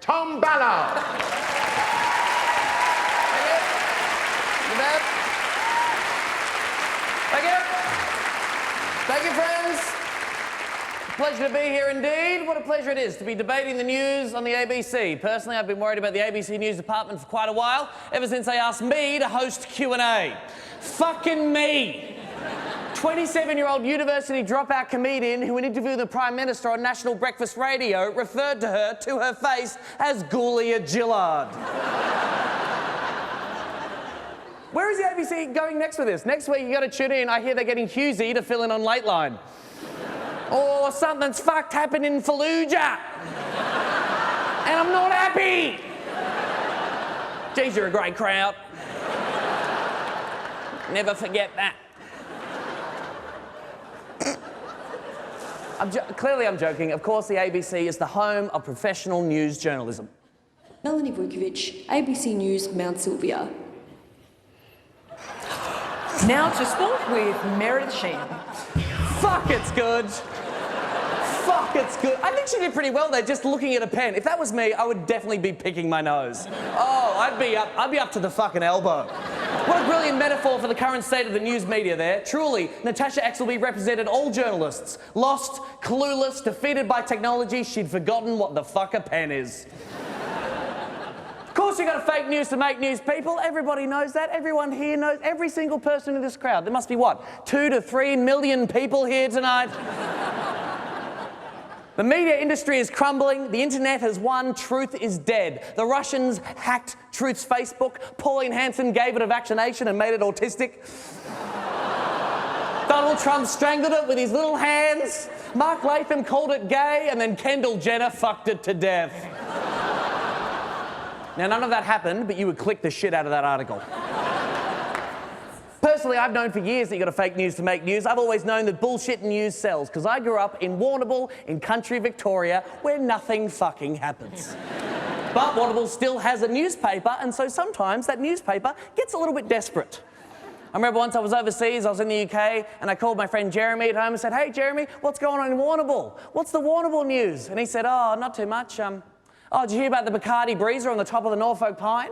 Tom Ballard. Thank you, friends. Pleasure to be here indeed. What a pleasure it is to be debating the news on the ABC. Personally, I've been worried about the ABC News department for quite a while, ever since they asked me to host Q&A. Fucking me. 27-year-old university dropout comedian who, in interviewing the Prime Minister on National Breakfast Radio, referred to her face as Ghoulia Gillard. Where is the ABC going next with this? Next week, you got to tune in. I hear they're getting Hughesy to fill in on Lateline. Or something's fucked happened in Fallujah. And I'm not happy. Geez, you're a great crowd. Never forget that. Clearly I'm joking. Of course, the ABC is the home of professional news journalism. Melanie Vukovic, ABC News, Mount Sylvia. Now to sport with Meredith Sheehan. Fuck, it's good. Fuck, it's good. I think she did pretty well there, just looking at a pen. If that was me, I would definitely be picking my nose. Oh, I'd be up to the fucking elbow. What a brilliant metaphor for the current state of the news media there. Truly, Natasha Exelby represented all journalists. Lost, clueless, defeated by technology, she'd forgotten what the fuck a pen is. Of course you got to fake news to make news, people. Everybody knows that. Everyone here knows. Every single person in this crowd. There must be, what, 2 to 3 million people here tonight? The media industry is crumbling. The internet has won. Truth is dead. The Russians hacked Truth's Facebook. Pauline Hanson gave it a vaccination and made it autistic. Donald Trump strangled it with his little hands. Mark Latham called it gay, and then Kendall Jenner fucked it to death. Now, none of that happened, but you would click the shit out of that article. Personally, I've known for years that you got to fake news to make news. I've always known that bullshit news sells, because I grew up in Warrnambool, in country Victoria, where nothing fucking happens. But Warrnambool still has a newspaper, and so sometimes that newspaper gets a little bit desperate. I remember once I was overseas, I was in the UK, and I called my friend Jeremy at home and said, "Hey, Jeremy, what's going on in Warrnambool? What's the Warrnambool news?" And he said, "Oh, not too much. Oh, did you hear about the Bacardi Breezer on the top of the Norfolk Pine?"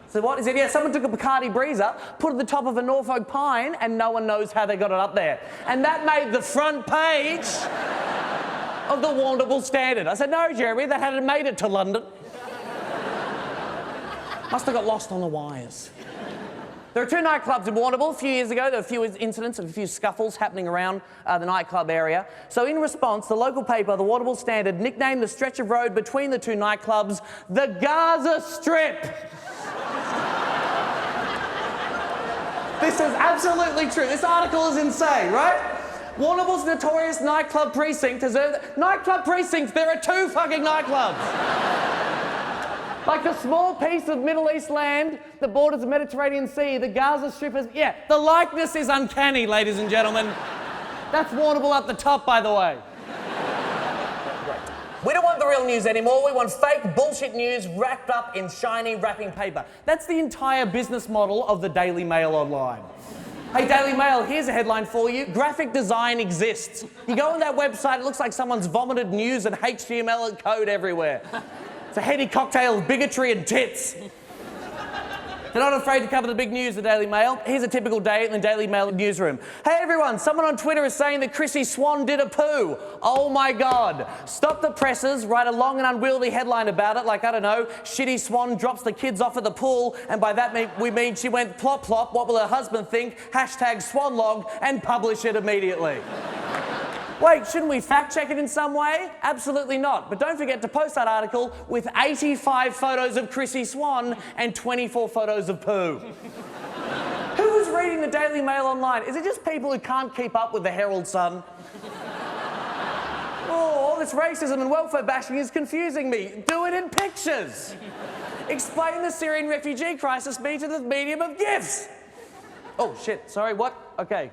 So what? He said, "Yeah, someone took a Bacardi Breezer, put it at the top of a Norfolk Pine, and no one knows how they got it up there." And that made the front page of the Warrnambool Standard. I said, "No, Jeremy, that hadn't made it to London." Must have got lost on the wires. There are 2 nightclubs in Warrnambool. A few years ago, there were a few incidents and a few scuffles happening around the nightclub area. So in response, the local paper, the Warrnambool Standard, nicknamed the stretch of road between the 2 nightclubs the Gaza Strip. This is absolutely true. This article is insane, right? Warrnambool's notorious nightclub precinct has... Nightclub precincts, there are 2 fucking nightclubs. Like the small piece of Middle East land that borders the Mediterranean Sea, the Gaza Strip is... Yeah, the likeness is uncanny, ladies and gentlemen. That's Warrnambool up the top, by the way. We don't want the real news anymore. We want fake bullshit news wrapped up in shiny wrapping paper. That's the entire business model of the Daily Mail Online. Hey, Daily Mail, here's a headline for you. Graphic design exists. You go on that website, it looks like someone's vomited news and HTML and code everywhere. It's a heady cocktail of bigotry and tits. They're not afraid to cover the big news, the Daily Mail. Here's a typical day in the Daily Mail newsroom. "Hey everyone, someone on Twitter is saying that Chrissy Swan did a poo. Oh my God. Stop the presses, write a long and unwieldy headline about it, like, I don't know, shitty Swan drops the kids off at the pool, and by that we mean she went plop plop, what will her husband think, #Swanlog, and publish it immediately." Wait, shouldn't we fact-check it in some way? Absolutely not. But don't forget to post that article with 85 photos of Chrissy Swan and 24 photos of poo. Who's reading the Daily Mail Online? Is it just people who can't keep up with the Herald Sun? Oh, all this racism and welfare bashing is confusing me. Do it in pictures. Explain the Syrian refugee crisis me to the medium of GIFs. Oh, shit. Sorry, what? Okay.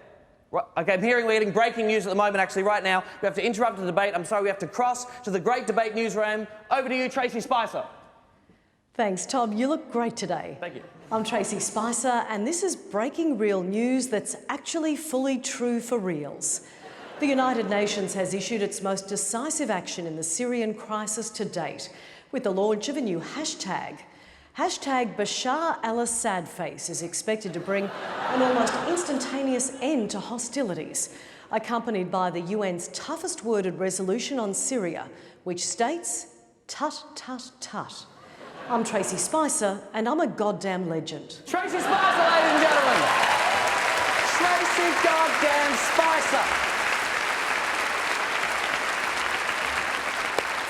Right, okay, I'm hearing we're getting breaking news at the moment, actually, right now. We have to interrupt the debate. I'm sorry, we have to cross to the great debate newsroom. Over to you, Tracy Spicer. Thanks, Tom. You look great today. Thank you. I'm Tracy Spicer, and this is breaking real news that's actually fully true for reals. The United Nations has issued its most decisive action in the Syrian crisis to date with the launch of a new hashtag. Hashtag Bashar al-Assad face is expected to bring an almost instantaneous end to hostilities, accompanied by the UN's toughest worded resolution on Syria, which states, "Tut, tut, tut." I'm Tracy Spicer, and I'm a goddamn legend. Tracy Spicer, ladies and gentlemen. Tracy goddamn Spicer.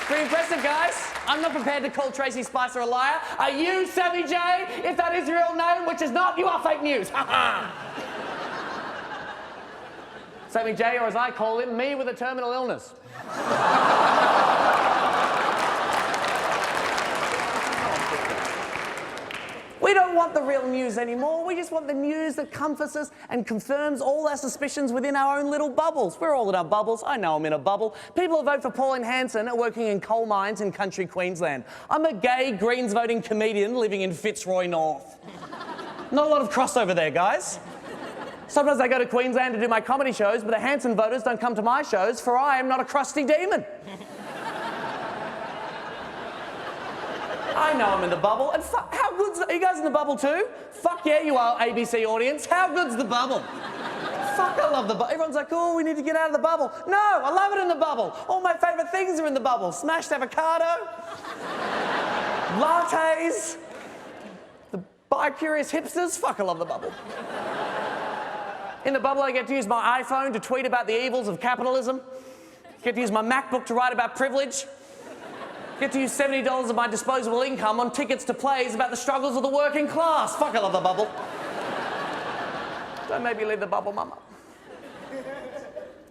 Pretty impressive, guys. I'm not prepared to call Tracy Spicer a liar. Are you, Sammy J? If that is your real name, which is not, you are fake news. Ha ha. Sammy J, or as I call him, me with a terminal illness. We don't want the real news anymore. We just want the news that comforts us and confirms all our suspicions within our own little bubbles. We're all in our bubbles. I know I'm in a bubble. People who vote for Pauline Hanson are working in coal mines in country Queensland. I'm a gay Greens voting comedian living in Fitzroy North. Not a lot of crossover there, guys. Sometimes I go to Queensland to do my comedy shows, but the Hanson voters don't come to my shows, for I am not a crusty demon. I know I'm in the bubble, and how good's... Are you guys in the bubble too? Fuck yeah, you are, ABC audience. How good's the bubble? Fuck, I love the bubble. Everyone's like, oh, we need to get out of the bubble. No, I love it in the bubble. All my favourite things are in the bubble. Smashed avocado, lattes, the bi-curious hipsters. Fuck, I love the bubble. In the bubble, I get to use my iPhone to tweet about the evils of capitalism. Get to use my MacBook to write about privilege. Get to use $70 of my disposable income on tickets to plays about the struggles of the working class. Fuck, I love the bubble. Don't make me leave the bubble, mama.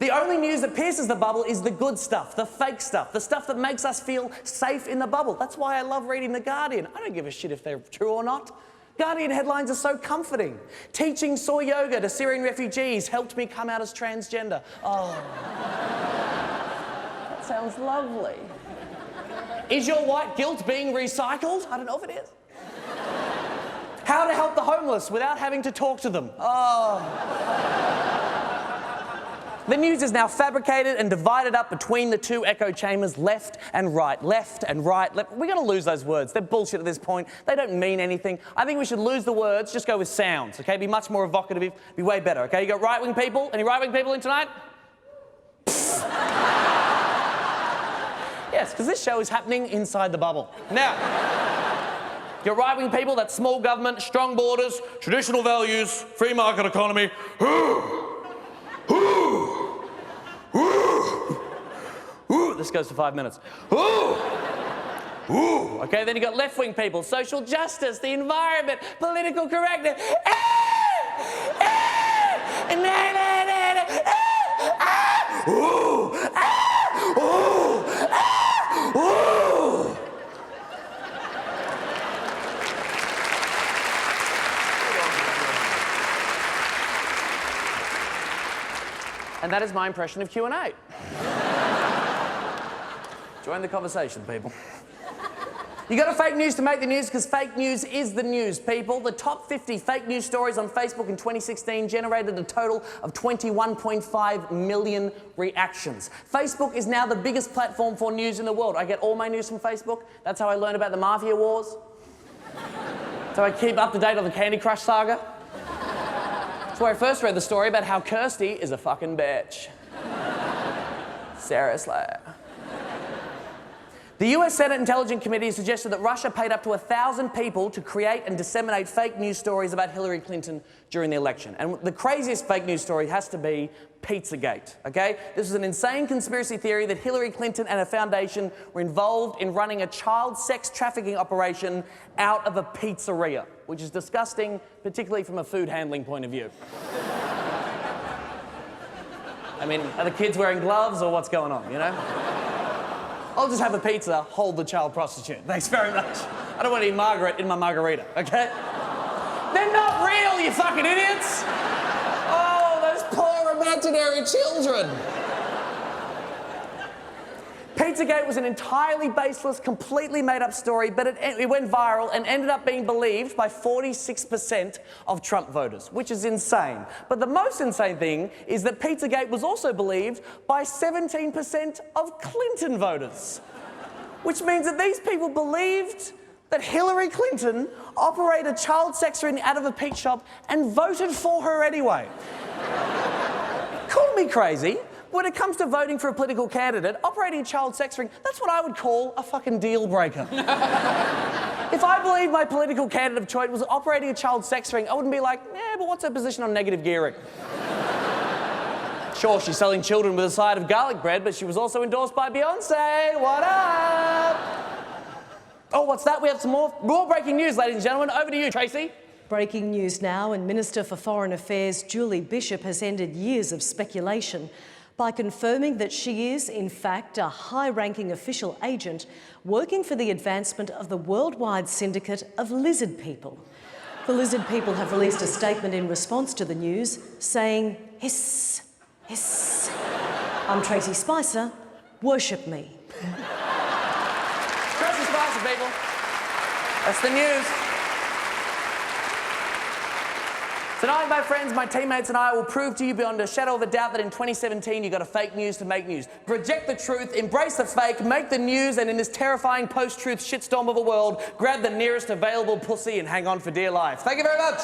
The only news that pierces the bubble is the good stuff, the fake stuff, the stuff that makes us feel safe in the bubble. That's why I love reading The Guardian. I don't give a shit if they're true or not. Guardian headlines are so comforting. Teaching soy yoga to Syrian refugees helped me come out as transgender. Oh. That sounds lovely. Is your white guilt being recycled? I don't know if it is. How to help the homeless without having to talk to them. Oh. The news is now fabricated and divided up between the two echo chambers, left and right, left and right. We're going to lose those words. They're bullshit at this point. They don't mean anything. I think we should lose the words, just go with sounds, okay? Be much more evocative, be way better, okay? You got right-wing people? Any right-wing people in tonight? Yes, because this show is happening inside the bubble. Now, your right-wing people, that's small government, strong borders, traditional values, free market economy. This goes for 5 minutes. Okay, then you got left-wing people, social justice, the environment, political correctness. And that is my impression of Q&A. Join the conversation, people. You got to fake news to make the news, because fake news is the news, people. The top 50 fake news stories on Facebook in 2016 generated a total of 21.5 million reactions. Facebook is now the biggest platform for news in the world. I get all my news from Facebook. That's how I learn about the mafia wars. That's how I keep up to date on the Candy Crush saga. That's where I first read the story about how Kirsty is a fucking bitch. Seriously. The US Senate Intelligence Committee suggested that Russia paid up to 1,000 people to create and disseminate fake news stories about Hillary Clinton during the election. And the craziest fake news story has to be Pizzagate, okay? This was an insane conspiracy theory that Hillary Clinton and her foundation were involved in running a child sex trafficking operation out of a pizzeria, which is disgusting, particularly from a food handling point of view. I mean, are the kids wearing gloves or what's going on, you know? I'll just have a pizza, hold the child prostitute. Thanks very much. I don't want any Margaret in my margarita, okay? They're not real, you fucking idiots! Oh, those poor imaginary children. Pizzagate was an entirely baseless, completely made-up story, but it went viral and ended up being believed by 46% of Trump voters, which is insane. But the most insane thing is that Pizzagate was also believed by 17% of Clinton voters, which means that these people believed that Hillary Clinton operated a child sex ring out of a peach shop and voted for her anyway. Call me crazy. When it comes to voting for a political candidate, operating a child sex ring, that's what I would call a fucking deal breaker. If I believed my political candidate of choice was operating a child sex ring, I wouldn't be like, but what's her position on negative gearing? Sure, she's selling children with a side of garlic bread, but she was also endorsed by Beyonce. What up? Oh, what's that? We have some more breaking news, ladies and gentlemen. Over to you, Tracy. Breaking news now, and Minister for Foreign Affairs Julie Bishop has ended years of speculation by confirming that she is, in fact, a high-ranking official agent working for the advancement of the worldwide syndicate of lizard people. The lizard people have released a statement in response to the news saying, hiss, hiss. I'm Tracy Spicer, worship me. Tracy Spicer, people. That's the news. Tonight, my friends, my teammates and I will prove to you beyond a shadow of a doubt that in 2017 you got to fake news to make news. Reject the truth, embrace the fake, make the news, and in this terrifying post-truth shitstorm of a world, grab the nearest available pussy and hang on for dear life. Thank you very much.